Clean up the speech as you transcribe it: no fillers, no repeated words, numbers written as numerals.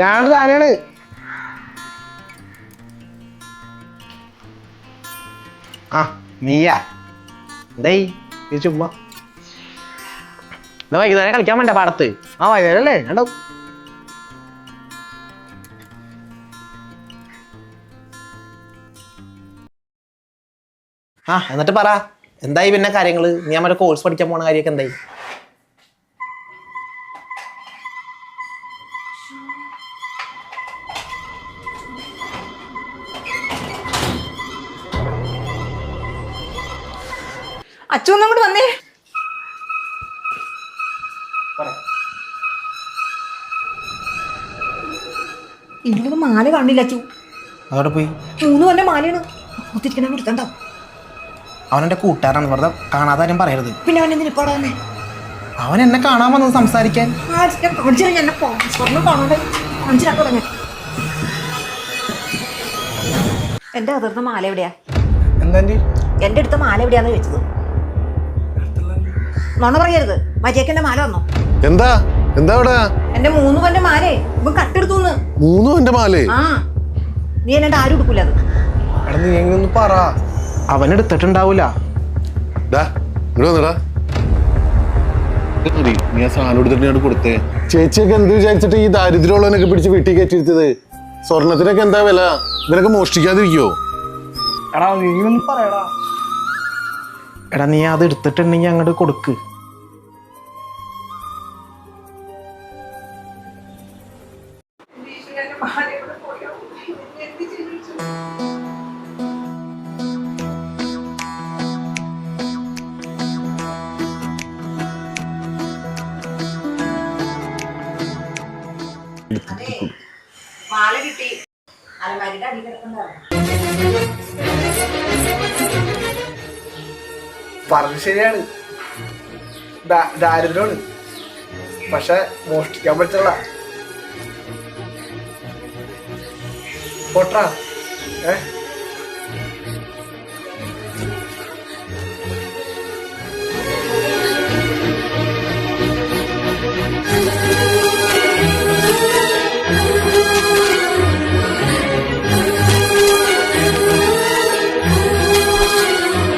ഞാനൊരു താനാണ്. ആ നീയാ എന്തായി ചുമ്മാ വൈകുന്നേരം കളിക്കാൻ വേണ്ട പാടത്ത്? ആ വൈകുന്നേരം അല്ലേ ഉണ്ടാവും. ആ എന്നിട്ട് പറ, എന്തായി പിന്നെ കാര്യങ്ങള്? നീ മറ്റേ കോഴ്സ് പഠിക്കാൻ പോണ കാര്യമൊക്കെ എന്തായി? അച്ഛനും കൂടെ വന്നേ. ഇതിലൊന്നും മാല കാണില്ല അച്ചു. അവിടെ പോയി 3 കൊല്ലം മാലയാണ് ഒത്തിരിക്കണം കൊടുത്തണ്ടോ. അവനെന്റെ കൂട്ടുകാരാണ്, വെറുതെ കാണാതെ ആരും പറയരുത്. പിന്നെ അവൻ എന്തിനാ ഇപ്പാടെ വന്നേ? അവൻ എന്നെ കാണാൻ വന്നത് സംസാരിക്കാൻ. എന്റെ അതിർന്ന മാല എവിടെയാ? എന്താ എന്റെ അടുത്ത മാല എവിടെയാന്ന് ചോദിച്ചത്. നോണ പറയരുത്. മജേക്കന്റെ മാല വന്നോ? എന്താ എന്താ അവിടെ? എന്റെ 3 പവന്റെ മാലേ ഇപ്പൊ കട്ടെടുത്തു. 3 പവന്റെ മാലേ? ആ, നീ എന്നെ ആരും എടുക്കൂല അത്. എടാ നീ എങ്ങൊന്ന് പറ, അവനെടുത്തിട്ടുണ്ടാവൂല. നീ ആ സാധനം എടുത്തിട്ട് കൊടുത്തേ. ചേച്ചിയൊക്കെ എന്ത് വിചാരിച്ചിട്ട് ഈ ദാരിദ്ര്യമുള്ളവനൊക്കെ പിടിച്ച് വീട്ടിൽ കയറ്റിയിരുത്തത്? സ്വർണത്തിനൊക്കെ എന്താ വില? ഇവരൊക്കെ മോഷ്ടിക്കാതിരിക്കോ? എടാ നീ ഒന്ന് പറയടാ. എടാ നീ അത് എടുത്തിട്ടുണ്ടെങ്കിൽ അങ്ങോട്ട് കൊടുക്ക്. മാല കിട്ടി. അലമാരിയുടെ അടി കിടക്കണ്ടായിരുന്നു. പറഞ്ഞത് ശരിയാണ്, ദാരിദ്ര്യമാണ്. പക്ഷെ മോഷ്ടിക്കാൻ പറ്റില്ല. പൊട്ടാ